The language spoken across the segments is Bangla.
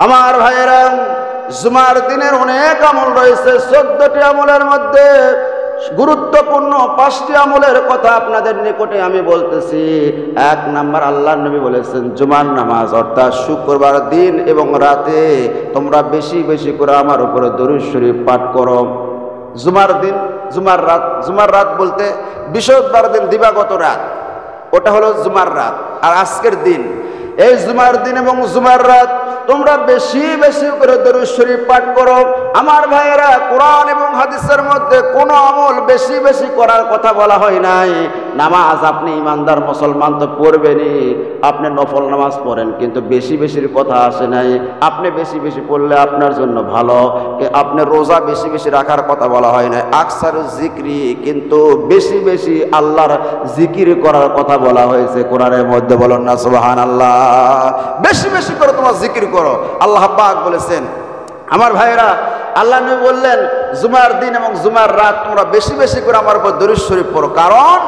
আমার ভাইয়েরা, জুমার দিনের অনেক আমল রয়েছে। 14টি আমলের মধ্যে গুরুত্বপূর্ণ 5টি আমলের কথা আপনাদের নিকটে আমি বলতেছি। 1 নাম্বার, আল্লাহর নবী বলেছেন জুমার নামাজ অর্থাৎ শুক্রবার দিন এবং রাতে তোমরা বেশি বেশি করে আমার উপরে দরুদ শরীফ পাঠ করো। জুমার দিন, জুমার রাত বলতে বৃহস্পতিবার দিন দিবাগত রাত, ওটা হলো জুমার রাত। আর আজকের দিন, এই জুমার দিন এবং জুমার রাত তোমরা বেশি বেশি করে দরুদ শরীফ পাঠ করো। আমার ভাইয়েরা, কোরআন এবং হাদিসের মধ্যে কোনো আমল বেশি বেশি করার কথা বলা হয় নাই। নামাজ আপনি ইমানদার মুসলমান তো পড়বেনই, আপনি নফল নামাজ পড়েন, কিন্তু বেশি বেশির কথা আসে নাই। আপনি বেশি বেশি পড়লে আপনার জন্য ভালো। আপনি রোজা বেশি বেশি রাখার কথা বলা হয় নাই। আকসারু জিক্রি, কিন্তু বেশি বেশি আল্লাহর জিকির করার কথা বলা হয়েছে কোরআনের মধ্যে। বলেন না সুবহানাল্লাহ। বেশি বেশি করে তোমার জিকির করো, আল্লাহ পাক বলেছেন। আমার ভাইয়েরা, আল্লাহ নবী বললেন জুমার দিন এবং জুমার রাত তোমরা বেশি বেশি করে আমার উপর দরুদ শরীফ পড়ো, কারণ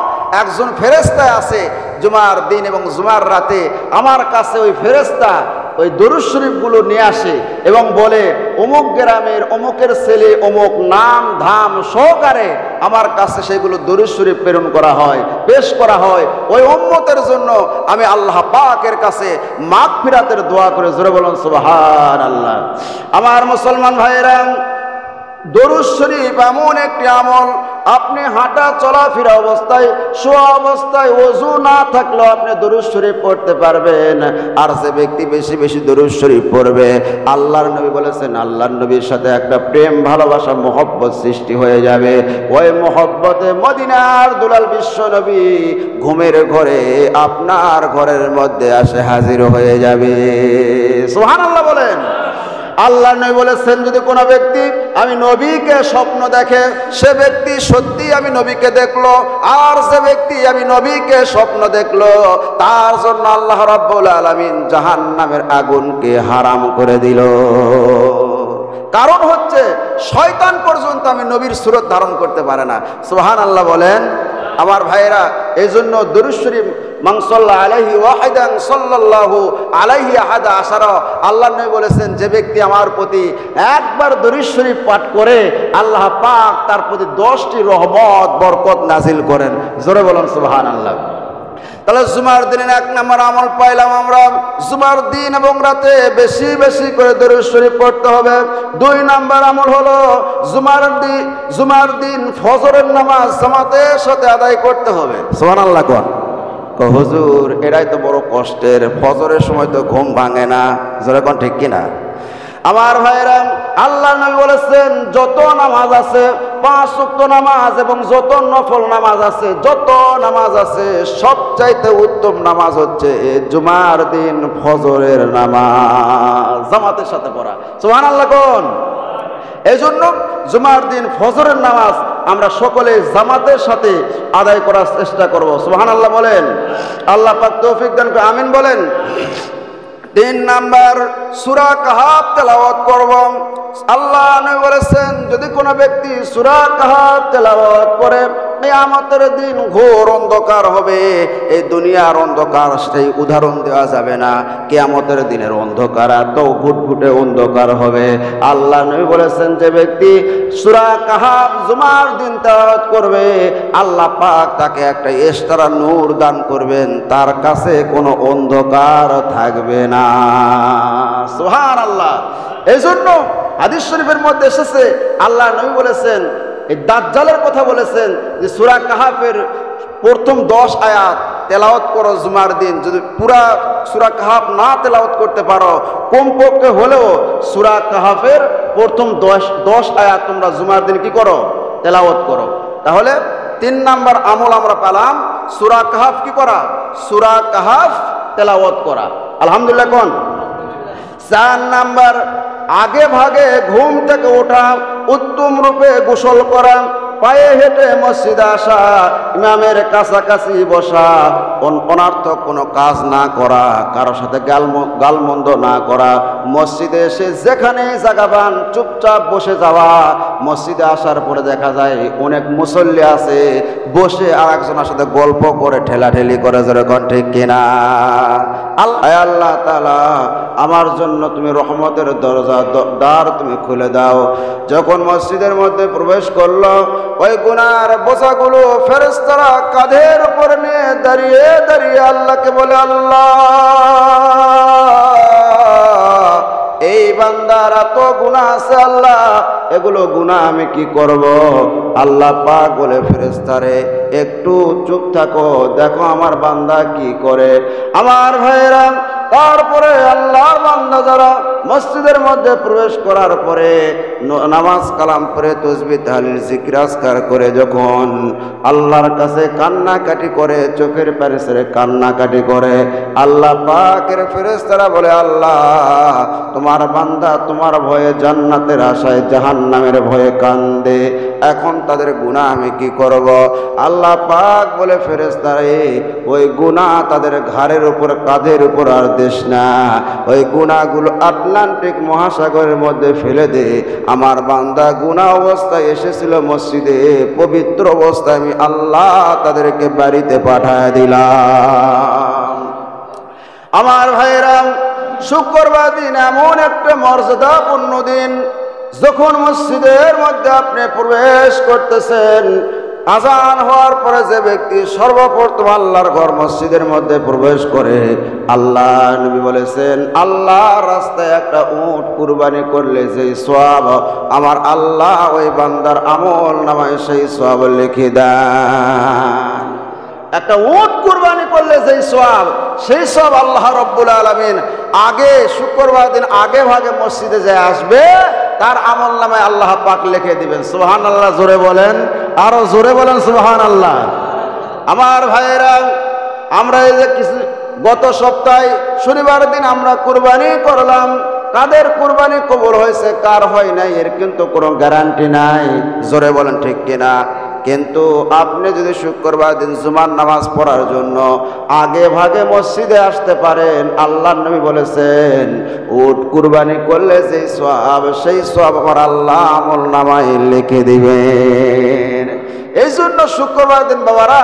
একজন ফেরেশতা আছে জুমার দিন এবং জুমার রাতে আমার কাছে ওই ফেরেশতা ওই দরুদ শরীফগুলো নিয়ে আসে এবং বলে অমুক গ্রামের অমুকের ছেলে অমুক নাম ধাম সহকারে আমার কাছে সেগুলো দরুদ শরীফ প্রেরণ করা হয়, পেশ করা হয়। ওই উম্মতের জন্য আমি আল্লাহ পাকের কাছে মাগফিরাতের দোয়া করে। জোরে বলুন সুবহানাল্লাহ। আমার মুসলমান ভাইয়েরা, দরুদ শরীফ এমন একটি আমল, আপনি হাঁটা চলাফেরা অবস্থায়, শোয়া অবস্থায়, ওযু না থাকলেও আপনি দরুদ শরীফ পড়তে পারবেন। আর যে ব্যক্তি বেশি বেশি দরুদ শরীফ পড়বে, আল্লাহর নবী বলেছেন আল্লাহর নবীর সাথে একটা প্রেম ভালোবাসা মহব্বত সৃষ্টি হয়ে যাবে। ওই মহব্বতে মদিনার দুলাল বিশ্ব নবী ঘুমের ঘরে আপনার ঘরের মধ্যে আসে হাজির হয়ে যাবে। সুবহানাল্লাহ বলেন। আল্লাহ নবী বলেছেন যদি কোনো ব্যক্তি আমি নবীকে স্বপ্ন দেখে, সে ব্যক্তি সত্যি আমি নবীকে দেখলো। আর যে ব্যক্তি আমি নবীকে স্বপ্ন দেখলো, তার জন্য আল্লাহ রাব্বুল আলামিন জাহান্নামের আগুনকে হারাম করে দিল। কারণ হচ্ছে শয়তান পর্যন্ত আমি নবীর সুরত ধারণ করতে পারে না। সুবহানাল্লাহ বলেন। আমার ভাইয়েরা, এই জন্য দরুদ শরীফ মান সাল্লা আলাইহি ওয়াহিদান সাল্লাল্লাহু আলাইহি আহাদা আশারা, আল্লাহ নবী বলেছেন যে ব্যক্তি আমার প্রতি একবার দরুদ শরীফ পাঠ করে আল্লাহ পাক তার প্রতি 10টি রহমত বরকত নাজিল করেন। জোরে বলুন সুবহানাল্লাহ। তাহলে জুমার দিনের 1 নম্বর আমল পাইলাম আমরা, জুমার দিন এবং রাতে বেশি বেশি করে দরুদ শরীফ পড়তে হবে। 2 নম্বর আমল হলো জুমার দিন ফজরের নামাজ জামাতের সাথে আদায় করতে হবে। সুবহানাল্লাহ কোন হুজুর, এটাই তো বড় কষ্টের, ফজরের সময় তো ঘুম ভাঙে না। জোরে কোন ঠিক কিনা? আমার ভাইরা, আল্লাহ নবী বলেছেন যত নামাজ আছে 5 ওয়াক্ত নামাজ এবং যত নফল নামাজ আছে, যত নামাজ আছে সবচাইতে উত্তম নামাজ হচ্ছে জুমার দিন ফজরের নামাজ জামাতের সাথে পড়া। সুবহানাল্লাহ কোন? এই জন্য জুমার দিন ফজরের নামাজ আমরা সকলে জামাতের সাথে আদায় করার চেষ্টা করব। সুবহানাল্লাহ বলেন। আল্লাহ পাক তৌফিক দান করে, আমিন বলেন। 3 নাম্বার, সূরা কাহাফ তেলাওয়াত করব। আল্লাহ নবী বলেছেন যদি কোনো ব্যক্তি সূরা কাহাফ তেলাওয়াত করে, কিয়ামতের দিন ঘোর অন্ধকার হবে। এই দুনিয়ার অন্ধকার সেই উদাহরণ দেওয়া যাবে না। কিয়ামতের দিনের অন্ধকার এত ঘুটঘুটে অন্ধকার হবে। আল্লাহ নবী বলেছেন যে ব্যক্তি সূরা কাহাফ জুমার দিন তেলাওয়াত করবে, আল্লাহ পাক তাকে একটা এক্সট্রা নূর দান করবেন, তার কাছে কোনো অন্ধকার থাকবে না। সুবহানাল্লাহ। এই জন্য হাদিস শরীফের মধ্যে এসেছে আল্লাহ নবী বলেছেন, এই দাজ্জালের কথা বলেছেন যে সূরা কাহাফের প্রথম 10 আয়াত তেলাওয়াত করো জুমার দিন। যদি পুরা সূরা কাহাফ না তেলাওয়াত করতে পারো, কমপক্ষে হলেও সূরা কাহাফের প্রথম 10 আয়াত তোমরা জুমার দিন কি করো? তেলাওয়াত করো। তাহলে 3 নাম্বার আমল আমরা পেলাম, সূরা কাহাফ কি করা? সূরা কাহাফ তেলাওয়াত করা। আলহামদুলিল্লাহ কোন? 4 নাম্বার, আগে ভাগে ঘুম থেকে ওঠা, উত্তম রূপে গোসল করা। পায়ে হেঁটে মসজিদে আসা, ইমামের কাছাকাছি বসা, অনর্থক কোনো কাজ না করা, কারোর সাথে গালমন্দ না করা, মসজিদে এসে যেখানে জায়গা পান চুপচাপ বসে যাওয়া। মসজিদে আসার পরে দেখা যায় অনেক মুসল্লি আছে বসে আর একজনের সাথে গল্প করে ঠেলাঠেলি করে, যেরকম ঠিক কিনা? আল্লাহ তাআলা আমার জন্য তুমি রহমতের দরজা দ্বার তুমি খুলে দাও। যখন মসজিদের মধ্যে প্রবেশ করলো, ওই গুনার বোঝাগুলো ফেরেশতারা কাঁধের উপর নিয়ে দাঁড়িয়ে দাঁড়িয়ে আল্লাহকে বলে, আল্লাহ এই বান্দার এত গুনাহ আছে, আল্লাহ এগুলো গুনাহ আমি কি করব? আল্লাহ পাক বলে, ফেরেশতারে একটু চুপ থাকো, দেখো আমার বান্দা কি করে। আমার ভাইয়েরা, তারপরে আল্লাহর বান্দা যারা মসজিদের মধ্যে প্রবেশ করার পরে নামাজ কালাম পড়ে তাসবিহ তাহলিল জিকির আজকার করে যখন আল্লাহর কাছে কান্নাকাটি করে, চোখের পানি ছেড়ে কান্নাকাটি করে, আল্লাহ পাকের ফেরেশতারা বলে, আল্লাহ তোমার বান্দা তোমার ভয়ে জান্নাতের আশায় জাহান্নামের ভয়ে কান্দে, এখন তাদের গুনাহ আমি কি করব? আল্লাহ পাক বলে, ফেরেশতারে ওই গুনাহ তাদের ঘাড়ের উপর কাঁধের উপর আর দেশ না, ওই গুনাহগুলো আটলান্টিক মহাসাগরের মধ্যে ফেলে দে। আমার বান্দা গুনাহ অবস্থায় এসেছিল মসজিদে, পবিত্র অবস্থায় আমি আল্লাহ তাদেরকে বাড়িতে পাঠায় দিলাম। আমার ভাইরা, শুক্রবার দিন এমন একটা মর্যাদাপূর্ণ দিন, যখন মসজিদের মধ্যে আপনি প্রবেশ করতেছেন, আজান হওয়ার পরে যে ব্যক্তি সর্বপ্রথম আল্লাহর ঘর মসজিদের মধ্যে প্রবেশ করে, আল্লাহ নবী বলেছেন, আল্লাহর রাস্তায় একটা উট কুরবানি করলে যেই সওয়াব আমার আল্লাহ ওই বান্দার আমল নামায় সেই সওয়াব লিখে দেন। একটা উট কুরবানি করলে যেই সওয়াব, সেই সওয়াব আল্লাহ রাব্বুল আলামিন আগে শুক্রবার দিন আগে ভাগে মসজিদে যে আসবে তার আমল নামায় আল্লাহ পাক লিখে দিবেন। সুবহানাল্লাহ, জোরে বলেন, আরো জোরে বলেন সুবহানাল্লাহ। আমার ভাইয়েরা, আমরা এই যে গত সপ্তাহে শনিবার দিন আমরা কুরবানি করলাম, কাদের কুরবানি কবুল হয়েছে কার হয় নাই এর কিন্তু কোনো গ্যারান্টি নাই, জোরে বলেন ঠিক কিনা? কিন্তু আপনি যদি শুক্রবার দিন জুমার নামাজ পড়ার জন্য আগে ভাগে মসজিদে আসতে পারেন, আল্লাহর নবী বলেছেন উট কুরবানি করলে যেই সওয়াব, সেই সওয়াব আমার আল্লাহ আমল নামায় লিখে দিবেন। এই জন্য শুক্রবার দিন বাবারা,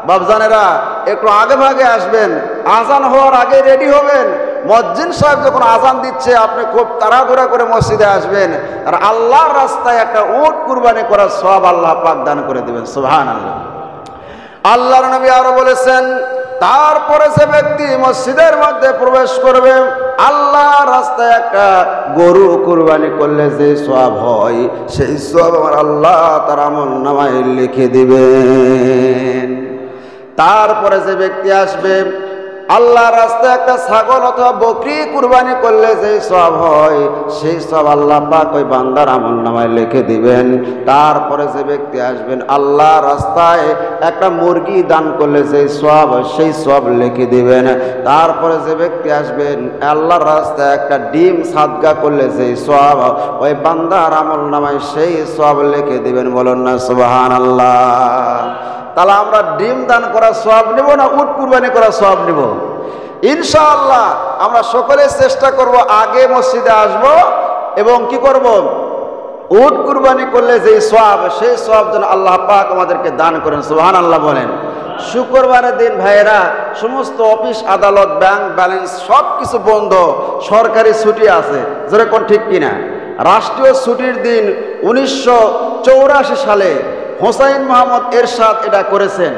বাপজানেরা একটু আগে ভাগে আসবেন, আজান হওয়ার আগে রেডি হবেন। মুয়াজ্জিন সাহেব যখন আজান দিচ্ছে আপনি খুব তাড়াহুড়া করে মসজিদে আসবেন, আর আল্লাহর রাস্তায় একটা উট কুরবানি করার সওয়াব আল্লাহ পাক দান করে দিবেন। সুবহানাল্লাহ। আল্লাহর নবী আরো বলেছেন, তারপরে যে ব্যক্তি মসজিদের মধ্যে প্রবেশ করবে, আল্লাহর রাস্তায় একটা গরু কুরবানি করলে যে সওয়াব হয়, সেই সওয়াব আমার আল্লাহ তার আমল নামায় লিখে দিবেন। তারপরে যে ব্যক্তি আসবে, আল্লাহর রাস্তায় একটা ছাগল অথবা বকরি কুরবানি করলে যে সওয়াব হয়, সেই সওয়াব আল্লাহ পাক ওই বান্দার আমল নামায় লিখে দিবেন। তারপরে যে ব্যক্তি আসবেন, আল্লাহর রাস্তায় একটা মুরগি দান করলে যে সওয়াব হয়, সেই সওয়াব লিখে দিবেন। তারপরে যে ব্যক্তি আসবেন, আল্লাহর রাস্তায় একটা ডিম সাদকা করলে যে সওয়াব, ওই বান্দার আমল নামায় সেই সওয়াব লিখে দিবেন। বলুন না সুবহানাল্লাহ। তাহলে আমরা ডিম দান করার সওয়াব নিব না উট কুরবানি করার সওয়াব নিব? ইনশাআল্লাহ আমরা সকলে চেষ্টা করব আগে মসজিদে আসব এবং কি করব, উট কুরবানি করলে যে সওয়াব, সেই সওয়াব যেন আল্লাহ পাক আমাদেরকে দান করেন। সুবহানাল্লাহ বলেন। শুক্রবারের দিন ভাইয়েরা সমস্ত অফিস আদালত ব্যাংক ব্যালেন্স সব কিছু বন্ধ, সরকারি ছুটি আছে, যেরকম ঠিক কিনা? রাষ্ট্রীয় ছুটির দিন 1984 সালে হোসাইন মোহাম্মদ এরশাদ এটা করেছেন।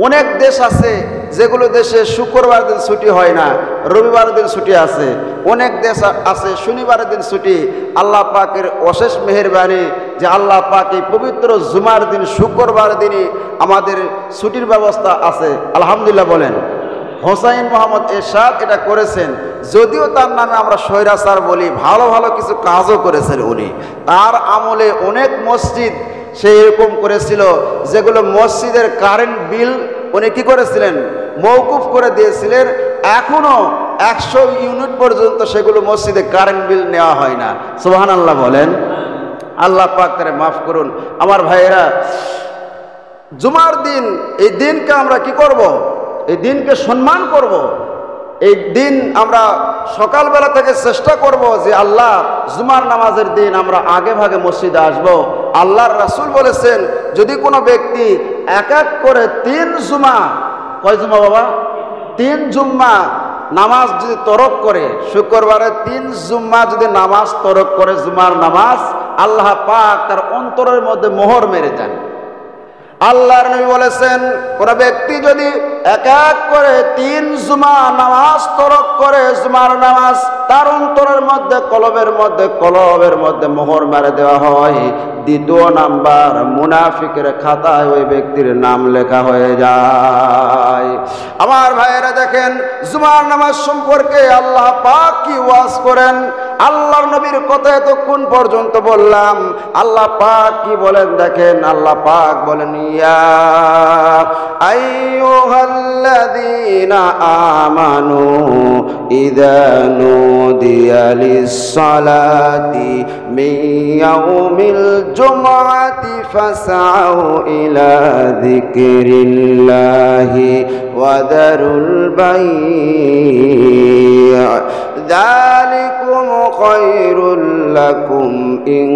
অনেক দেশ আছে যেগুলো দেশে শুক্রবার দিন ছুটি হয় না, রবিবার দিন ছুটি আছে। অনেক দেশ আছে শনিবারের দিন ছুটি। আল্লাহ পাকের অশেষ মেহেরবানি যে আল্লাহ পাক এই পবিত্র জুমার দিন শুক্রবার দিনই আমাদের ছুটির ব্যবস্থা আছে, আলহামদুলিল্লাহ বলেন। হোসাইন মোহাম্মদ এরশাদ এটা করেছেন, যদিও তার নামে আমরা স্বৈরাচার বলি, ভালো ভালো কিছু কাজও করেছেন উনি। তার আমলে অনেক মসজিদ সে এরকম করেছিল যেগুলো মসজিদের কারেন্ট বিল উনি কি করেছিলেন, মওকুফ করে দিয়েছিলেন। এখনো 100 ইউনিট পর্যন্ত সেগুলো মসজিদে কারেন্ট বিল নেওয়া হয় না। সুবহানাল্লাহ বলেন। আল্লাহ পাক তারে মাফ করুন। আমার ভাইয়েরা, জুমার দিন, এই দিনকে আমরা কি করব? এই দিনকে সম্মান করব। এই দিন আমরা সকালবেলা থেকে চেষ্টা করব যে আল্লাহ জুমার নামাজের দিন আমরা আগে ভাগে মসজিদে আসব। আল্লাহর রাসূল বলেছেন, যদি কোনো ব্যক্তি এক এক করে 3 জুমা, কয় জুমা বাবা? 3 জুম্মা নামাজ যদি তরক করে, শুক্রবারে 3 জুম্মা যদি নামাজ তরক করে, জুমার নামাজ, আল্লাহ পাক তার অন্তরের মধ্যে মোহর মেরে দেন। আল্লাহর নবী বলেছেন, কোন ব্যক্তি যদি এক এক করে 3 জুমা নামাজ তরক করে, জুমার নামাজ, তার অন্তরের মধ্যে কলবের মধ্যে মোহর মেরে দেওয়া হয়। 2 নাম্বার, মুনাফিকের খাতায় ওই ব্যক্তির নাম লেখা হয়ে যায়। আমার ভাইয়েরা দেখেন, জুমার নামাজ সম্পর্কে আল্লাহ পাক কি ওয়াজ করেন। আল্লাহর নবীর কথা এতক্ষণ পর্যন্ত বললাম, আল্লাহ পাক কি বলেন দেখেন। আল্লাহ পাক বলেন, ইয়া আইয়ুহাল্লাযীনা আমানু ইযা নুদিয়া লিস-সালাতি মিন ইয়াউমিল জুমআতি ফাসআউ ইলা যিকরিল্লাহি ওয়া দারুল বাই', যালিকুম খায়রুল লাকুম ইন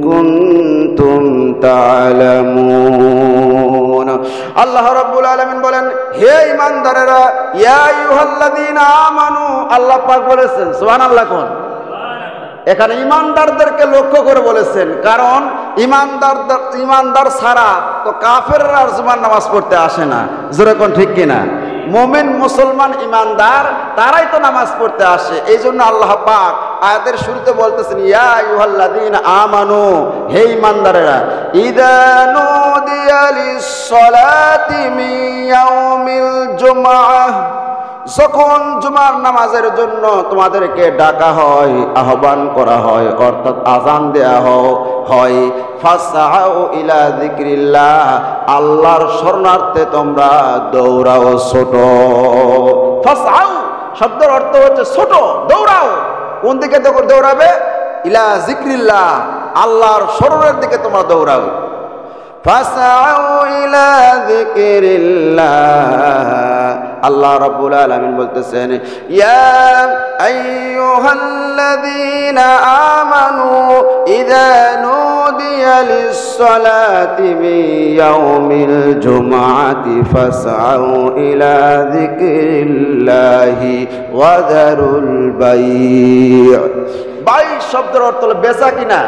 কুনতুম তা'লামুন। আল্লাহ রাব্বুল আলামিন বলেন, হে ঈমানদারেরা, ইয়া আইয়ুহাল্লাযীনা আমানু, আল্লাহ পাক বলেছেন, সুবহানাল্লাহ কোন? এখানে ঈমানদারদেরকে লক্ষ্য করে বলেছেন, কারণ ঈমানদার ছাড়া তো কাফেররা আর জুমার নামাজ পড়তে আসে না। জোরে কোন ঠিক কিনা? মুমিন মুসলমান ঈমানদার তারাই তো নামাজ পড়তে আসে। এই জন্য আল্লাহ পাক আয়াতের শুরুতে বলতেছেন, ইয়া আইয়ুহাল্লাযীনা আমানু, হে ঈমানদারেরা, ইযা নুদিয়া লিস-সালাতি মিন ইয়াউমিল জুমআহ, যখন জুমার নামাজের জন্য তোমাদেরকে ডাকা হয়, আহ্বান করা হয়, অর্থাৎ আযান দেয়া হয়, ফাসআউ ইলা যিকরিল্লাহ, আল্লাহর শরণার্থে তোমরা দৌড়াও, ছোটো। ফাসআউ শব্দের অর্থ হচ্ছে ছোট, দৌড়াও। কোন দিকে দৌড়াবে? ইলা যিকরিল্লাহ, আল্লাহর শরণের দিকে তোমরা দৌড়াও। ফাসআউ ইলা যিকরিল্লাহ, আল্লাহ রাব্বুল আলামিন বলতেছেন, ইয়া আইয়ুহাল্লাযীনা আমানু ইযা নুদিয়া লিস-সালাতি মিন ইয়াউমিল জুমআতি ফাসআউ ইলা যিকরিল্লাহি ওয়া দারুল বাই'। বাই' শব্দের অর্থ হলো বেচা কিনা।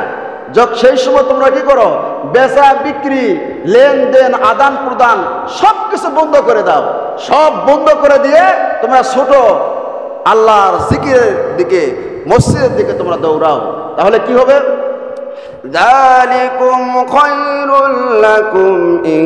সেই সময় তোমরা কি করো? বেচা বিক্রি, লেনদেন, আদান প্রদান সবকিছু বন্ধ করে দাও। সব বন্ধ করে দিয়ে তোমরা ছোট আল্লাহর জিকিরের দিকে, মসজিদের দিকে তোমরা দৌড়াও। তাহলে কি হবে? যালিকুম খায়রুল লাকুম ইন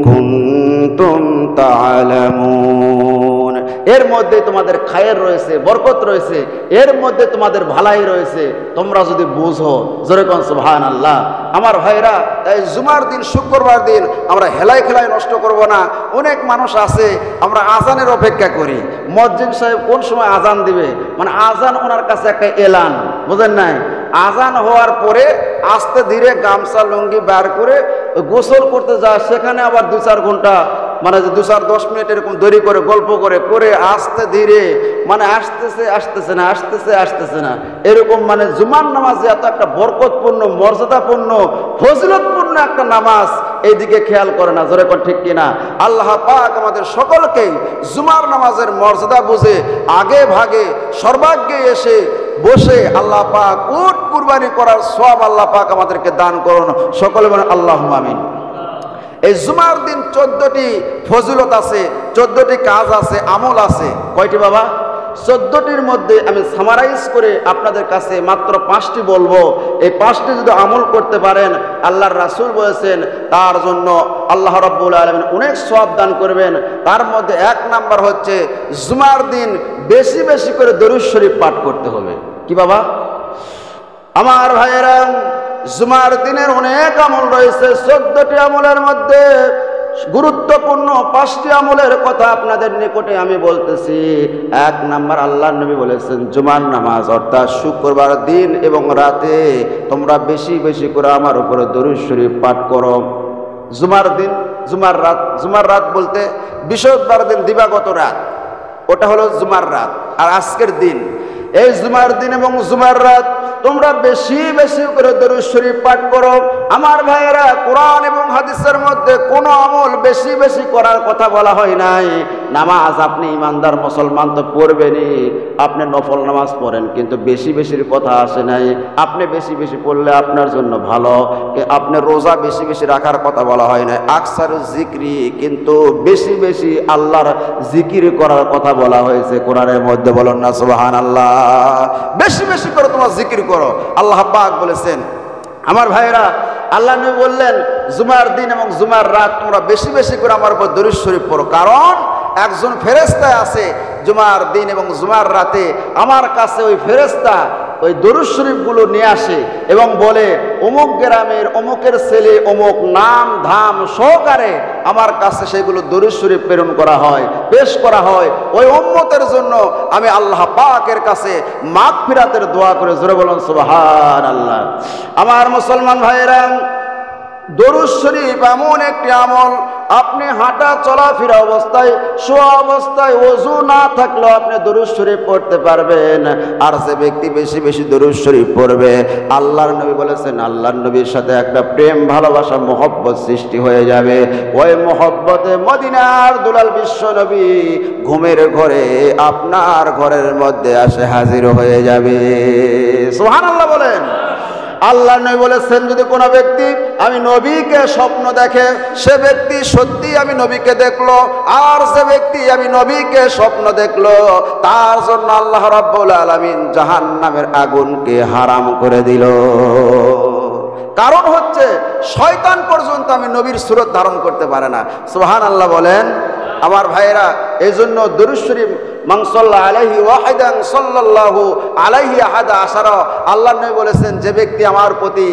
কুনতুম তা'লামুন, এর মধ্যে তোমাদের খায়ের রয়েছে, বরকত রয়েছে, এর মধ্যে তোমাদের ভালাই রয়েছে, তোমরা যদি বুঝো। জোরে কোন সুবহানাল্লাহ। আমার ভাইরা, তাই জুমার দিন, শুক্রবার দিন আমরা হেলাই খেলায় নষ্ট করব না। অনেক মানুষ আছে, আমরা আজানের অপেক্ষা করি, মুয়াজ্জিন সাহেব কোন সময় আজান দিবে, মানে আজান ওনার কাছে একটা এলান, বুঝেন নাই? আজান হওয়ার পরে আস্তে ধীরে গামছা লুঙ্গি বার করে গোসল করতে যায়, সেখানে আবার 2-4 ঘন্টা, মানে 2-10 মিনিট এরকম দেরি করে গল্প করে আস্তে ধীরে, মানে আসতেছে না এরকম, মানে জুমার নামাজ এত একটা বরকতপূর্ণ, মর্যাদাপূর্ণ, ফজিলতপূর্ণ একটা নামাজ, এইদিকে খেয়াল করে না। জোরে কোন ঠিক কিনা? আল্লাহ পাক আমাদের সকলকেই জুমার নামাজের মর্যাদা বুঝে আগে ভাগে সর্বাগ্যে এসে বসে আল্লাহ পাক উট কুরবানি করার সওয়াব আল্লাহ পাক আমাদেরকে দান করুন। সকলে বলেন আল্লাহুম্মা আমিন। এই জুমার দিন 14টি ফজিলত আছে, 14টি কাজ আছে, আমল আছে। কয়টি বাবা? 14টির মধ্যে আমি সামারাইজ করে আপনাদের কাছে মাত্র 5টি বলবো। এই 5টি যদি আমল করতে পারেন, আল্লাহর রাসূল বলেছেন তার জন্য আল্লাহ রাব্বুল আলামিন অনেক সওয়াব দান করবেন। তার মধ্যে 1 নাম্বার হচ্ছে জুমার দিন বেশি বেশি করে দরুদ শরীফ পাঠ করতে হবে। কি বাবা? আমার ভাইয়েরা, জুমার দিনের অনেক আমল রয়েছে। 14টি আমলের মধ্যে গুরুত্বপূর্ণ 5টি আমলের কথা আপনাদের নিকটে আমি বলতেছি। 1 নাম্বার, আল্লাহর নবী বলেছেন জুমার নামাজ অর্থাৎ শুক্রবার দিন এবং রাতে তোমরা বেশি বেশি করে আমার উপরে দরুদ শরীফ পাঠ করো। জুমার দিন, জুমার রাত বলতে বৃহস্পতিবার দিন দিবাগত রাত, ওটা হলো জুমার রাত। আর আজকের দিন, এই জুমার দিন এবং জুমার রাত তোমরা বেশি বেশি করে দরুদ শরীফ পাঠ করো। আমার ভাইয়েরা, কোরআন এবং হাদিসের মধ্যে কোনো আমল বেশি বেশি করার কথা বলা হয় নাই। নামাজ আপনি ইমানদার মুসলমান তো পড়বেনই, আপনি নফল নামাজ পড়েন, কিন্তু বেশি বেশির কথা আসে নাই। আপনি বেশি বেশি পড়লে আপনার জন্য ভালো। আপনি রোজা বেশি বেশি রাখার কথা বলা হয় নাই। আকসারু জিক্রি, কিন্তু বেশি বেশি আল্লাহর জিকির করার কথা বলা হয়েছে কোরআনের মধ্যে। বলুন না সুবহানাল্লাহ। বেশি বেশি করে তোমরা জিকির করো, আল্লাহ পাক বলেছেন। আমার ভাইয়েরা, আল্লাহ নবী বললেন জুমার দিন এবং জুমার রাত তোমরা বেশি বেশি করে আমার উপর দরুদ শরীফ পড়ো, কারণ একজন ফেরেশতা আছে জুমার দিন এবং জুমার রাতে আমার কাছে ওই ফেরেশতা ওই দরুদ শরীফগুলো নিয়ে আসে এবং বলে অমুক গ্রামের অমুকের ছেলে অমুক নাম ধাম সহকারে আমার কাছে সেগুলো দরুদ শরীফ প্রেরণ করা হয়, পেশ করা হয়। ওই উম্মতের জন্য আমি আল্লাহ পাকের কাছে মাগফিরাতের দোয়া করে। জোরে বলুন সুবহানাল্লাহ। আমার মুসলমান ভাইয়েরা, দরুদ শরীফ এমন একটি আমল, আপনি হাঁটা চলাফেরা অবস্থায়, শোয়া অবস্থায়, ওযু না থাকলেও আপনি দরুদ শরীফ পড়তে পারবেন। আর যে ব্যক্তি বেশি বেশি দরুদ শরীফ পড়বে, আল্লাহর নবী বলেছেন আল্লাহর নবীর সাথে একটা প্রেম ভালোবাসা মহব্বত সৃষ্টি হয়ে যাবে। ওই মহব্বতে মদিনার দুলাল বিশ্ব নবী ঘুমের ঘরে আপনার ঘরের মধ্যে আসে হাজির হয়ে যাবে। সুবহানাল্লাহ বলেন। আল্লাহ নবী বলেছেন যদি কোনো ব্যক্তি আমি নবীকে স্বপ্ন দেখে, সে ব্যক্তি সত্যি আমি নবীকে দেখলো। আর যে ব্যক্তি আমি নবীকে স্বপ্ন দেখলো, তার জন্য আল্লাহ রাব্বুল আলামিন জাহান্নামের আগুনকে হারাম করে দিল। কারণ হচ্ছে শয়তান পর্যন্ত আমি নবীর সুরত ধারণ করতে পারে না। সুবহানাল্লাহ বলেন। আমার ভাইয়েরা, এই জন্য দরুদ শরীফ মান সাল্লাল্লাহু আলাইহি ওয়াহিদান সাল্লাল্লাহু আলাইহি আহাদা আশারা, আল্লাহ নবী বলেছেন যে ব্যক্তি আমার প্রতি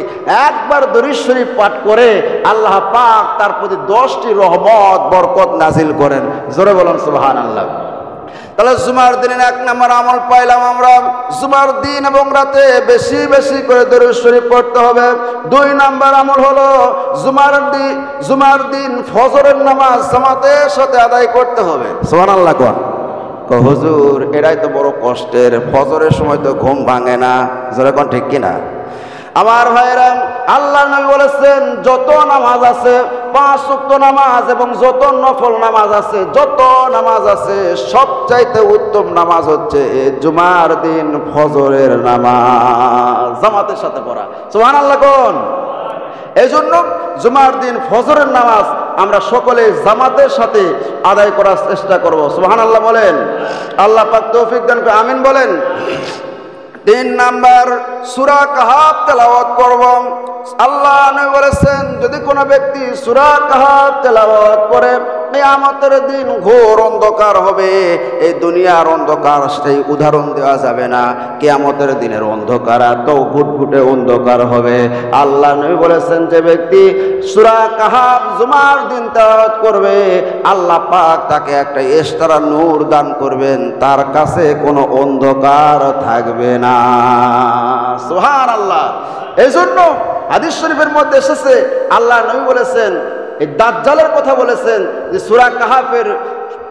একবার দরুদ শরীফ পাঠ করে আল্লাহ পাক তার প্রতি 10টি রহমত বরকত নাজিল করেন। জোরে বলুন সুবহানাল্লাহ। তাহলে জুমার দিনের 1 নম্বর আমল পাইলাম আমরা, জুমার দিন এবং রাতে বেশি বেশি করে দরুদ শরীফ পড়তে হবে। 2 নম্বর আমল হলো জুমার দিন ফজরের নামাজ জামাতের সাথে আদায় করতে হবে। সুবহানাল্লাহ কোন হুজুর, এটাই তো বড় কষ্টের, ফজরের সময় তো ঘুম ভাঙে না। জোরে কোন ঠিক কিনা? আমার ভাইরা, আল্লাহ নবী বলেছেন যত নামাজ আছে 5 ওয়াক্ত নামাজ এবং যত নফল নামাজ আছে, যত নামাজ আছে সবচাইতে উত্তম নামাজ হচ্ছে জুমার দিন ফজরের নামাজ জামাতের সাথে পড়া। সুবহানাল্লাহ কোন? এই জন্য জুমার দিন ফজরের নামাজ আমরা সকলে জামাতের সাথে আদায় করার চেষ্টা করব। সুবহানাল্লাহ বলেন। আল্লাহ পাক তৌফিক দান করে আমিন বলেন। 3 নাম্বার, সূরা কাহাফ তেলাওয়াত করব। আল্লাহ নবী বলেছেন যদি কোনো ব্যক্তি সূরা কাহাফ তেলাওয়াত করে কিয়ামতের দিন ঘোর অন্ধকার হবে। এই দুনিয়ার অন্ধকার সেই উদাহরণ দেওয়া যাবে না, কিয়ামতের দিনের অন্ধকার এত ফুটফুটে অন্ধকার হবে। আল্লাহ নবী বলেছেন যে ব্যক্তি সূরা কাহাফ জুমার দিন তেলাওয়াত করবে, আল্লাহ পাক তাকে একটা এক্সট্রা নূর দান করবেন, তার কাছে কোনো অন্ধকার থাকবে না। সুবহানাল্লাহ। এই জন্য হাদিস শরীফের মধ্যে এসেছে আল্লাহ নবী বলেছেন, এই দাজ্জালের কথা বলেছেন যে সূরা কাহাফের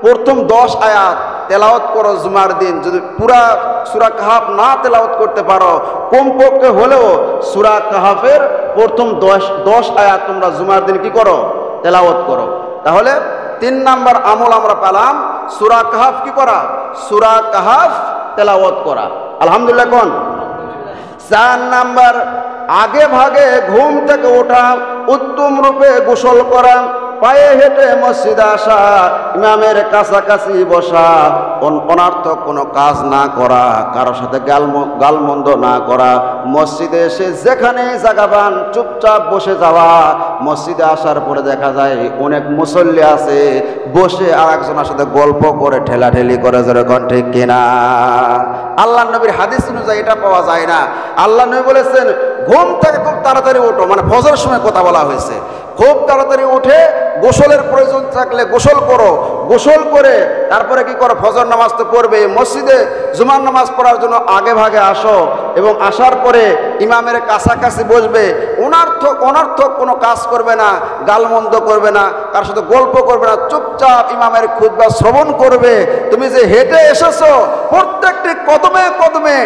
প্রথম 10 আয়াত তেলাওয়াত করো জুমার দিন। যদি পুরা সূরা কাহাফ না তেলাওয়াত করতে পারো, কমপক্ষে হলেও সূরা কাহাফের প্রথম 10 আয়াত তোমরা জুমার দিন কি করো? তেলাওয়াত করো। তাহলে 3 নাম্বার আমল আমরা পেলাম, সূরা কাহাফ কি করা? সূরা কাহাফ তেলাওয়াত করা। আলহামদুলিল্লাহ কোন? 4 নাম্বার, আগে ভাগে ঘুম থেকে ওঠা, উত্তম রূপে গোসল করা, পায়ে হেঁটে মসজিদে আসা, ইমামের কাছাকাছি বসা, অনর্থক কোনো কাজ না করা, কারোর সাথে গালমন্দ না করা, মসজিদে এসে যেখানে জায়গা পান চুপচাপ বসে যাওয়া। মসজিদে আসার পরে দেখা যায় অনেক মুসল্লি আছে বসে আর একজনের সাথে গল্প করে ঠেলাঠেলি করে। যেরকম ঠিক কিনা? আল্লাহ নবীর হাদিস অনুযায়ী এটা পাওয়া যায় না। আল্লাহ নবী বলেছেন ঘুম থেকে খুব তাড়াতাড়ি ওঠো, মানে ফজরের সময় কথা বলা হয়েছে। খুব তাড়াতাড়ি উঠে গোসলের প্রয়োজন থাকলে গোসল করো, গোসল করে তারপরে কি করো, ফজর নামাজ তো পড়বে, মসজিদে জুমার নামাজ পড়ার জন্য আগে ভাগে আসো এবং আসার পরে ইমামের কাছাকাছি বসবে। অনর্থক কোনো কাজ করবে না, গালমন্দ করবে না, তার সাথে গল্প করবে না, চুপচাপ ইমামের খুতবা শ্রবণ করবে। তুমি যে হেঁটে এসেছো প্রত্যেকটি কদমে কদমে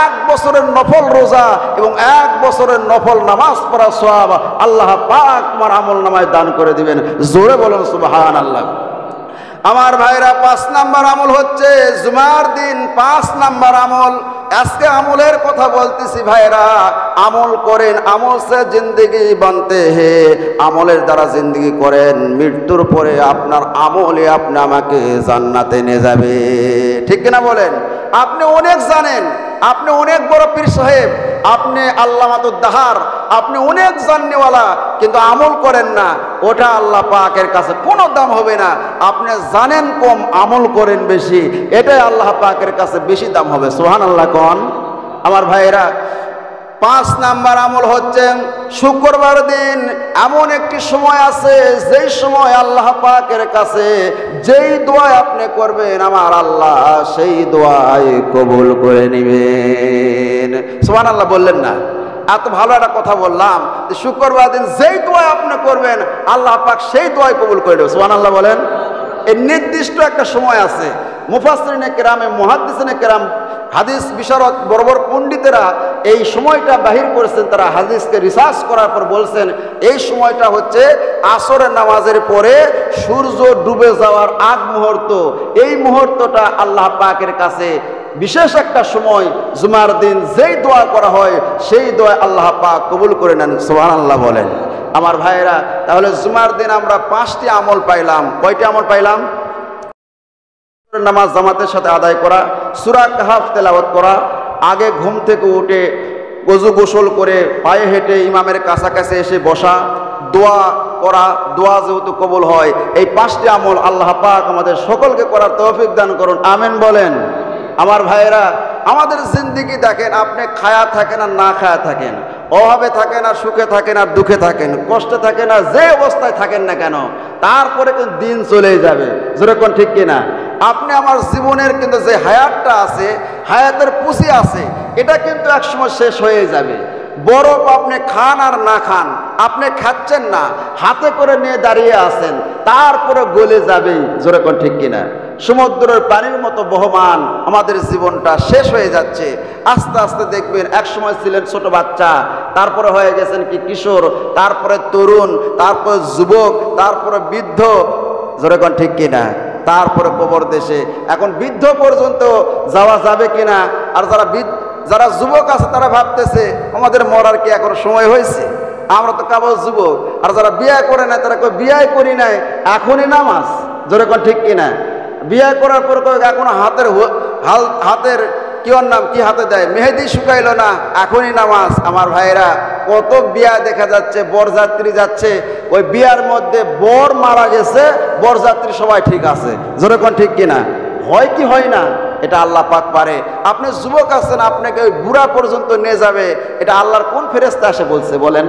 1 বছরের নফল রোজা এবং 1 বছরের নফল নামাজ পড়া সওয়াব আল্লাহ পাক তোমার আমল নামায় দান করে দিবেন। জোরে বলুন সুবহানাল্লাহ। আমার ভাইরা 5 নাম্বার আমল হচ্ছে জুমার দিন 5 নাম্বার আমল। আজকে আমলের কথা বলতেছি ভাইরা, আমল করেন, আমল সে জিন্দগি বানতে হে, আমলের দ্বারা জিন্দগি করেন, মৃত্যুর পরে আপনার আমলে আপনি আমাকে জান্নাতে নিয়ে যাবে। ঠিক কিনা বলেন? আপনি অনেক জানেন, আপনি অনেক বড় পীর সাহেব, আপনি আল্লামাতুদ দাহার, আপনি অনেক জাননেওয়ালা, কিন্তু আমল করেন না, ওটা আল্লাহ পাকের কাছে কোনো দাম হবে না। আপনি জানেন কম, আমল করেন বেশি, এটাই আল্লাহ পাকের কাছে বেশি দাম হবে। সুবহানাল্লাহ কোন আমার ভাইয়েরা। 5 নাম্বার আমল হচ্ছে শুক্রবার দিন এমন একটি সময় আছে যেই সময় আল্লাহ পাকের কাছে যেই দোয়া আপনি করবেন আমার আল্লাহ সেই দোয়াই কবুল করে নেবেন। সুবহানাল্লাহ বললেন না? এত ভালো একটা কথা বললাম যে শুক্রবার দিন যেই দোয়া আপনি করবেন আল্লাহ পাক সেই দোয়াই কবুল করে নেবেন। সুবহানাল্লাহ বলেন। এর নির্দিষ্ট একটা সময় আছে। মুফাসসিরিনে কেরামে, মুহাদ্দিসিনে কেরাম, হাদিস বিশারদ বড় বড় পণ্ডিতেরা এই সময়টা বাহির করেছেন। তারা হাদিসকে রিসার্চ করার পর বলছেন এই সময়টা হচ্ছে আসরের নামাজের পরে সূর্য ডুবে যাওয়ার আগ মুহূর্ত। এই মুহূর্তটা আল্লাহ পাকের কাছে বিশেষ একটা সময়। জুমার দিন যেই দোয়া করা হয় সেই দোয়া আল্লাহ পাক কবুল করে নেন। সুবহানাল্লাহ বলেন। আমার ভাইয়েরা, তাহলে জুমার দিন আমরা 5টি আমল পাইলাম। কয়টি আমল পাইলাম? নামাজ জামাতের সাথে আদায় করা, সূরা কাহফ তেলাওয়াত করা, আগে ঘুম থেকে উঠে ওযু গোসল করে পায়ে হেঁটে ইমামের কাছাকাছি এসে বসা, দোয়া করা, দোয়া যেহেতু কবুল হয়। এই 5টি আমল আল্লাহ পাক আমাদের সকলকে করার তৌফিক দান করুন। আমিন বলেন। আমার ভাইয়েরা, আমাদের জিন্দেগি দেখেন, আপনি খায়া থাকেন আর না খায়া থাকেন, অভাবে থাকেন আর সুখে থাকেন আর দুঃখে থাকেন, কষ্টে থাকেন আর যে অবস্থায় থাকেন না কেন, তারপরে কিন্তু দিন চলেই যাবে। যেরকম ঠিক কিনা? আপনি আমার জীবনের কিন্তু যে হায়াতটা আছে, হায়াতের পুঁজি আছে, এটা কিন্তু একসময় শেষ হয়ে যাবে। বরফ আপনি খান আর না খান, আপনি খাচ্ছেন না, হাতে করে নিয়ে দাঁড়িয়ে আছেন, তারপরে গলে যাবেই। যেরকম ঠিক কিনা? সমুদ্রের পানির মতো বহমান আমাদের জীবনটা শেষ হয়ে যাচ্ছে। আস্তে আস্তে দেখবেন একসময় ছিলেন ছোট বাচ্চা, তারপরে হয়ে গেছেন কি কিশোর, তারপরে তরুণ, তারপরে যুবক, তারপরে বৃদ্ধ। যেরকম ঠিক কিনা? তারপরে কবর দেশে। এখন বৃদ্ধ পর্যন্ত যাওয়া যাবে কিনা? আর যারা যুবক আছে তারা ভাবতেছে আমাদের মরার কি এখন সময় হয়েছে, আমরা তো কেবল যুবক। আর যারা বিয়ে করে নেয় তারা বিয়ে করি নাই, এখনই নামাজ। যেরকম ঠিক কিনা? বিয়ে করার পর এখন হাতের কি ওর নাম কি হাতে দেয়, মেহেদি শুকাইলো না, এখনই নামাজ। আমার ভাইরা, কত বিয়া দেখা যাচ্ছে, বরযাত্রী যাচ্ছে, ওই বিয়ার মধ্যে বর মারা গেছে, বরযাত্রী সবাই ঠিক আছে। যেরকম ঠিক কিনা? হয় কি হয় না? এটা আল্লাহ পাক পারে। আপনি যুবক আছেন, আপনাকে ওই বুড়া পর্যন্ত নিয়ে যাবে, এটা আল্লাহর কোন ফেরেশতা এসে বলছে বলেন?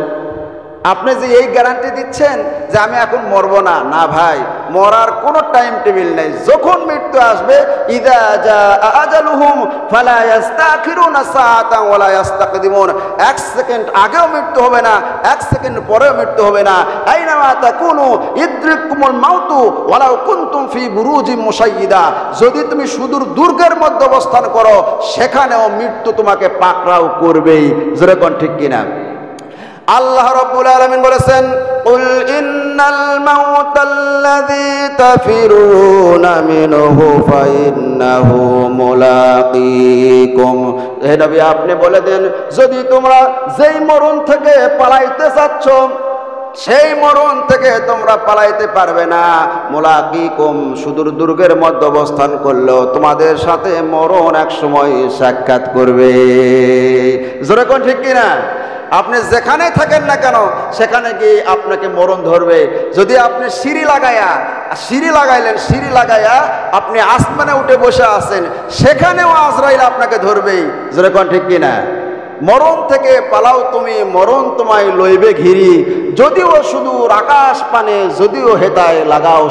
আপনি যে এই গ্যারান্টি দিচ্ছেন যে আমি এখন মরবো না, না ভাই, মরার কোনো টাইম টেবিল নেই। যখন মৃত্যু আসবে, ইযা জাআ আজালুহুম ফালা ইস্তাখিরুনা সাআতান ওয়ালা ইস্তাকদিমুন। 1 সেকেন্ড আগেও মৃত্যু হবে না, 1 সেকেন্ড পরেও মৃত্যু হবে না। আইনামা তাকুনু ইদরিকুমুল মাউতু ওয়ালাউ কুনতুম ফি বুরুজিম মুশাইয়্যিদা। যদি তুমি সুদূর দুর্গের মধ্যে অবস্থান করো, সেখানেও মৃত্যু তোমাকে পাকড়াও করবেই। যেরকম ঠিক কিনা? আল্লাহ রাব্বুল আলামিন বলেছেন, কুল ইন্নাল মাউতাল্লাযী তাফিরুনা মিনহু ফাইন্নাহু মুলাকীকুম। হে নবী, আপনি বলে দেন, যদি তোমরা যেই মরণ থেকে পালাইতে চাচ্ছ সেই মরণ থেকে তোমরা পালাইতে পারবে না। মুলাকীকুম, সুদূর দুর্গের মধ্যে অবস্থান করলেও তোমাদের সাথে মরণ এক সময় সাক্ষাৎ করবে। যেরকম ঠিক কিনা? আপনি যেখানেই থাকেন না কেন, সেখানে গিয়ে আপনাকে মরণ ধরবে। যদি আপনি সিঁড়ি লাগাইলেন, সিঁড়ি লাগাইয়া আপনি আসমানে উঠে বসে আছেন, সেখানেও আজরাইল আপনাকে ধরবেই। যেরকম ঠিক কিনা? মরণ থেকে পালাও তুমি, মরণ তোমায় লইবে ঘিরি, যদিও সুদূর আকাশ পানে, যদিও হেতায় লাগাও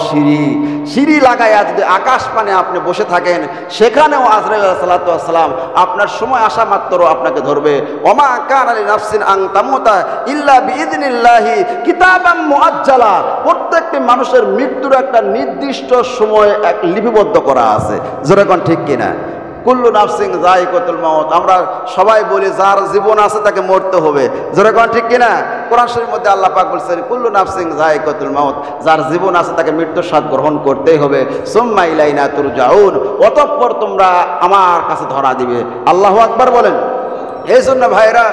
সিঁড়ি লাগাইয়া যদি আকাশ পানে আপনি বসে থাকেন, সেখানেও আজরাইল আলাইহিস সালাতু ওয়াস সালাম আপনার সময় আসা মাত্র আপনাকে ধরবে। ওমা কানা লিনাফসিন আন তামুতা ইল্লা বিইذনিল্লাহি কিতাবাম মুআজ্জালা। প্রত্যেকটি মানুষের মৃত্যুর একটা নির্দিষ্ট সময় এক লিপিবদ্ধ করা আছে। যেরকম ঠিক কিনা? কুল্লু নাফসিন যায়িকাতুল মাউত। আমরা সবাই বলি যার জীবন আছে তাকে মরতে হবে। যেরকম ঠিক কিনা? কোরআন শরীফের মধ্যে আল্লাহ পাক বলেছেন কুল্লু নাফসিন যায়িকাতুল মাউত, যার জীবন আছে তাকে মৃত্যুর স্বাদ গ্রহণ করতেই হবে। সুম্মা ইলাইনা তুরজাউন, অতঃপর তোমরা আমার কাছে ধরা দিবে। আল্লাহু আকবার বলেন। এই জন্য ভাইরা,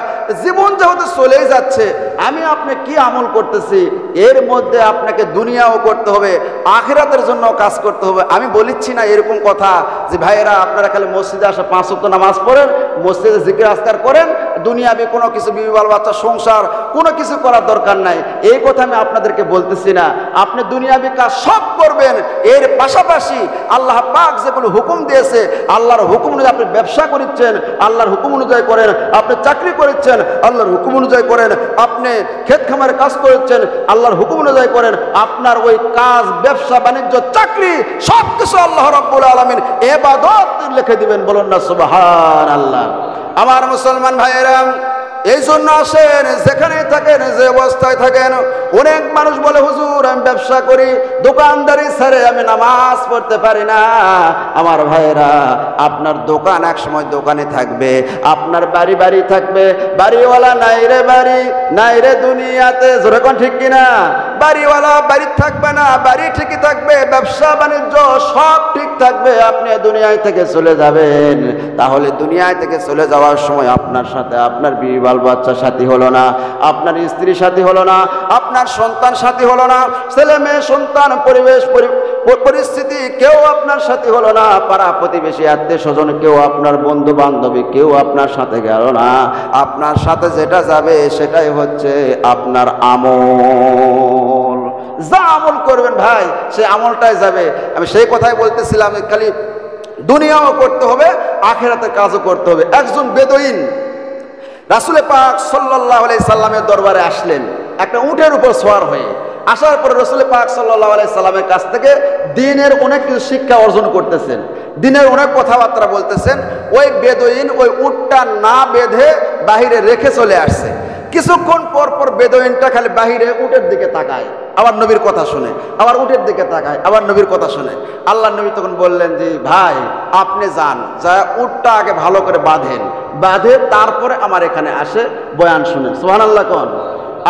জীবন যেহেতু চলেই যাচ্ছে, আমি আপনি কি আমল করতেছি, এর মধ্যে আপনাকে দুনিয়াও করতে হবে, আখিরাতের জন্য কাজ করতে হবে। আমি বলিচ্ছি না এরকম কথা যে ভাইয়েরা আপনারা খালি মসজিদে আসে 5 ওয়াক্ত নামাজ পড়েন, মসজিদে জিকির আজকার করেন, দুনিয়াবি কোনো কিছু বিবি বাল বাচ্চা সংসার কোনো কিছু করার দরকার নাই, এই কথা আমি আপনাদেরকে বলতেছি না। আপনি দুনিয়াবি কাজ সব করবেন, এর পাশাপাশি আল্লাহ পাক যেগুলো হুকুম দিয়েছে, আল্লাহর হুকুম অনুযায়ী আপনি ব্যবসা করিচ্ছেন, আল্লাহর হুকুম অনুযায়ী করেন, আপনি চাকরি করেছেন, আল্লাহর হুকুম অনুযায়ী করেন, আপনি ক্ষেত খামারে কাজ করেছেন, আল্লাহর হুকুম অনুযায়ী করেন। আপনার ওই কাজ, ব্যবসা বাণিজ্য, চাকরি সব কিছু আল্লাহ রাব্বুল আলামিন ইবাদত লিখে দিবেন। বলুন না সুবহানাল্লাহ। আমার মুসলমান ভাইয়েরা, এই জন্য আসেন, যেখানে থাকেন, যে অবস্থায় থাকেন, অনেক মানুষ বলে হুজুর আমি ব্যবসা করি, দোকানদারি ছেড়ে আমি নামাজ পড়তে পারি না। আমার ভাইয়েরা, আপনার দোকান এক সময় দোকানে থাকবে, আপনার বাড়ি বাড়ি থাকবে, বাড়িওয়ালা নাই রে বাড়ি, নাই রে দুনিয়াতে। যেরকম ঠিক কিনা? বাড়িওয়ালা বাড়ি থাকবে না, বাড়ি ঠিকই থাকবে, ব্যবসা বাণিজ্য সব ঠিক থাকবে, আপনি দুনিয়ায় থেকে চলে যাবেন। তাহলে দুনিয়ায় থেকে চলে যাওয়ার সময় আপনার সাথে আপনার বিবি বাল বাচ্চা সাথী হলো না, আপনার স্ত্রী সাথী হলো না, আপনার সন্তান সাথী হলো না, ছেলে মেয়ে সন্তান পরিবেশ পরিস্থিতি কেউ আপনার সাথী হলো না, পাড়া প্রতিবেশী আত্মীয় স্বজন কেউ, আপনার বন্ধু বান্ধবী কেউ আপনার সাথে গেল না। আপনার সাথে যেটা যাবে সেটাই হচ্ছে আপনার আমল। যা আমল করবেন ভাই, সেই আমলটাই যাবে। আমি সেই কথাই বলতেছিলাম, খালি দুনিয়াও করতে হবে, আখিরাতের কাজও করতে হবে। একজন বেদুইন রাসূল পাক সাল্লাল্লাহু আলাইহি সাল্লামের দরবারে আসলেন একটা উটের উপর সওয়ার হয়ে। আসার পরে রাসূল পাক সাল্লাল্লাহু আলাইহি সাল্লামের কাছ থেকে দ্বীনের অনেক কিছু শিক্ষা অর্জন করতেছেন, দ্বীনের অনেক কথাবার্তা বলতেছেন। ওই বেদুইন ওই উটটা না বেঁধে বাহিরে রেখে চলে আসছে। কিছুক্ষণ পর পর বেদুইনটা খালি বাহিরে উটের দিকে তাকায়, আবার নবীর কথা শুনে, আবার উটের দিকে তাকায়, আবার নবীর কথা শুনে। আল্লাহ নবী তখন বললেন যে ভাই আপনি যান, যা উটটা আগে ভালো করে বাঁধেন, বাঁধে তারপরে আমার এখানে আসে বয়ান শুনেন। সুবহানাল্লাহ কোন?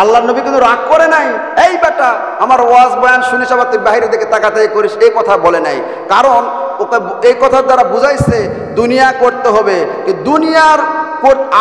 আল্লাহ নবী কিন্তু রাগ করে নাই, এই বেটা আমার ওয়াজ বয়ান শুনিস আবার তুই বাইরের দিকে তাকাতে করিস, এই কথা বলে নাই। কারণ ওকে এই কথার দ্বারা বুঝাইছে দুনিয়া করতে হবে, দুনিয়ার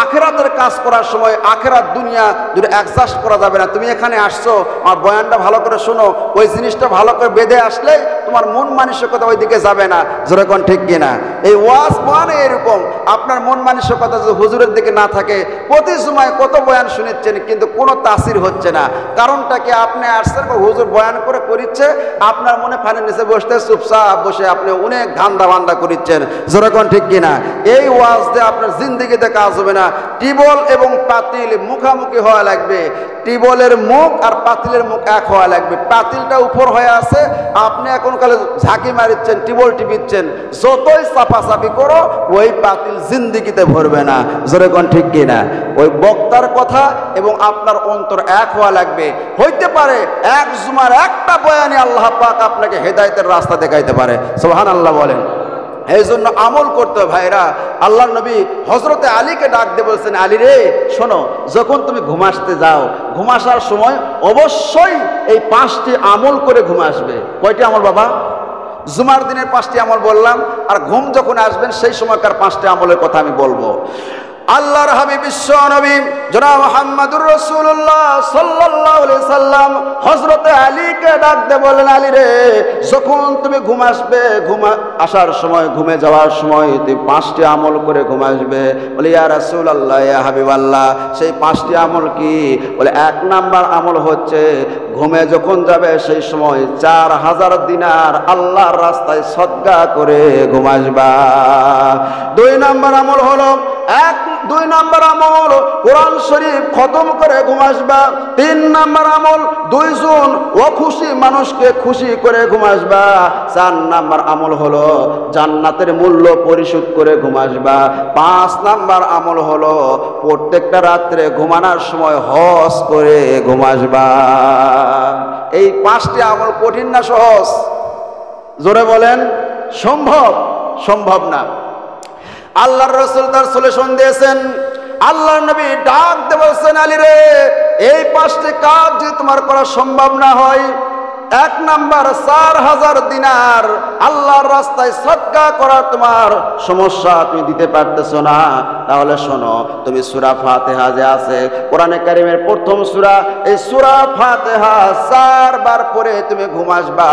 আখেরাতের কাজ করার সময় আখেরাত দুনিয়া যদি অ্যাডজাস্ট করা যাবে না। তুমি এখানে আসছো, আমার বয়ানটা ভালো করে শোনো, ওই জিনিসটা ভালো করে বেঁধে আসলে তোমার মন মানসিকতা ওই দিকে যাবে না। যেরকম ঠিক কিনা? এই ওয়াজ মানে এরকম, আপনার মন মানসিকতা যদি হুজুরের দিকে না থাকে, প্রতি সময় কত বয়ান শুনেছেন কিন্তু কোনো তাসির হচ্ছে না। কারণটা কি? আপনি আসছেন হুজুর বয়ান করে করিচ্ছে, আপনার মনে ফানের নিচে বসতে চুপচাপ বসে আপনি অনেক ধান্দা বান্দা করিচ্ছেন। যেরকম ঠিক কিনা? এই ওয়াজ দিয়ে আপনার জিন্দিগিতে কাজ হবে না। টিবল এবং পাতিল মুখামুখি হওয়া লাগবে, টিবলের মুখ আর পাতিলের মুখ এক হওয়া লাগবে। পাতিলটা উপর হয়ে আছে, আপনি এখন কালে ঝাঁকি মারিচ্ছেন, টিবল টিপিচ্ছেন, যতই চাপাচাপি করো ওই পাতিল জিন্দিগিতে ভরবে না। যেরকম ঠিক কিনা? ওই বক্তার কথা এবং আপনার অন্তর এক হওয়া লাগবে। হইতে পারে এক জুমার একটা বয়ানে আল্লাহ পাক আপনাকে হেদায়েতের রাস্তা দেখাইতে পারে। সুবহানাল্লাহ বলেন। এই জন্য আমল করতে ভাইরা। আল্লাহ নবী হযরতে আলীকে ডাক দিয়ে বলছেন, আলী রে শোনো, যখন তুমি ঘুমাসতে যাও, ঘুমাসার সময় অবশ্যই এই 5টি আমল করে ঘুমে আসবে। কয়টি আমল বাবা? জুমার দিনের 5টি আমল বললাম, আর ঘুম যখন আসবেন সেই সময়কার 5টি আমলের কথা আমি বলবো। আল্লাহর হাবিব বিশ্ব নবী জনাব মুহাম্মদুর রাসূলুল্লাহ সাল্লাল্লাহু আলাইহি সাল্লাম হযরতে আলীকে ডাক দিয়ে বলেন, আলী রে যখন তুমি ঘুম আসবে, ঘুম আসার সময়, ঘুমে যাওয়ার সময় তুমি 5টি আমল করে ঘুম আসবে। বলে ইয়া রাসূলুল্লাহ, ইয়া হাবিবাল্লাহ, সেই 5টি আমল কি? বলে 1 নাম্বার আমল হচ্ছে ঘুমে যখন যাবে সেই সময় 4000 দিনার আল্লাহর রাস্তায় সদকা করে ঘুম আসবা। 2 নাম্বার আমল হলো দুই নাম্বার আমল কোরআন শরীফ খতম করে ঘুম আসবা। 3 নাম্বার আমল 2 জন অখুশি মানুষকে খুশি করে ঘুম আসবা। 4 নাম্বার আমল হলো জান্নাতের মূল্য পরিশোধ করে ঘুম আসবা। 5 নাম্বার আমল হলো প্রত্যেকটা রাত্রে ঘুমানোর সময় হজ করে ঘুম আসবা। এই 5টি আমল কঠিন না সহজ? জোরে বলেন। সম্ভব? সম্ভব না। আল্লাহর রাসূল তার সলিউশন দিয়েছেন। আল্লাহর নবী ডাক দিয়ে বলছেন, আলী রে, এই 5টি কাজ যদি তোমার করা সম্ভব না হয়, 1 নাম্বার 4000 দিনার আল্লাহর রাস্তায় সদকা করা তোমার সমস্যা, তুমি দিতে পারতেছো না, তাহলে শোনো, তুমি সূরা ফাতিহা যে আছে কোরআনে কারীমের প্রথম সূরা, এই সূরা ফাতিহা 4 বার পড়ে তুমি ঘুম আসবা।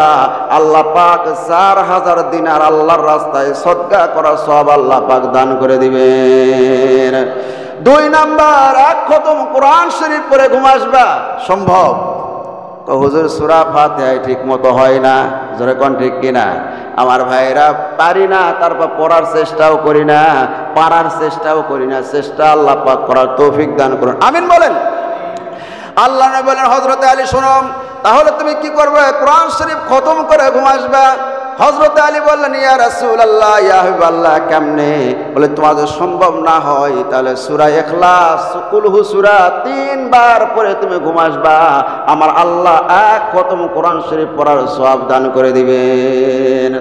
আল্লাহ পাক 4000 দিনার আল্লাহর রাস্তায় সদকা করা সব আল্লাহ পাক দান করে দিবেন। 2 নাম্বার 1 খতম কোরআন শরীফ পড়ে ঘুম আসবা। সম্ভব? হুজুর সূরা ফাতিহা ঠিক মতো হয় না। জোরে কোন ঠিক কিনা? আমার ভাইরা পারি না, তারপর পড়ার চেষ্টাও করি না, পারার চেষ্টাও করি না। চেষ্টা আল্লাহ পাক করার তৌফিক দান করুন, আমিন বলেন। আল্লাহ নবী বলেন, হযরতে আলী শোনো, তাহলে তুমি কি করবে? কোরআন শরীফ খতম করে ঘুম আসবা। হযরতে আলী বললেন, ইয়া রাসূলুল্লাহ, ইয়া হাবিবাল্লাহ, কেমনে? বলে, তোমাদের সম্ভব না হয় তাহলে সূরা ইখলাস কুল হু সূরা 3 বার পড়ে তুমি ঘুম আসবা। আমার আল্লাহ 1 খতম কোরআন শরীফ পড়ার সওয়াব দান করে দিবেন।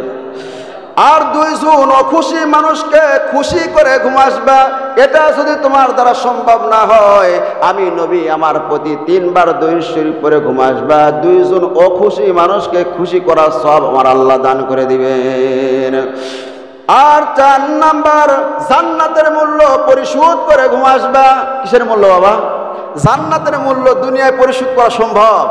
আর 2 জন অখুশি মানুষকে খুশি করে ঘুম আসবা। এটা যদি তোমার দ্বারা সম্ভব না হয়, আমি নবী আমার প্রতি 3 বার দরুদ শরীফ পড়ে ঘুম আসবা। 2 জন অখুশি মানুষকে খুশি করার সওয়াব আমার আল্লাহ দান করে দিবেন। আর 4 নাম্বার জান্নাতের মূল্য পরিশোধ করে ঘুম আসবা। কিসের মূল্য বাবা? জান্নাতের মূল্য দুনিয়ায় পরিশোধ করা সম্ভব?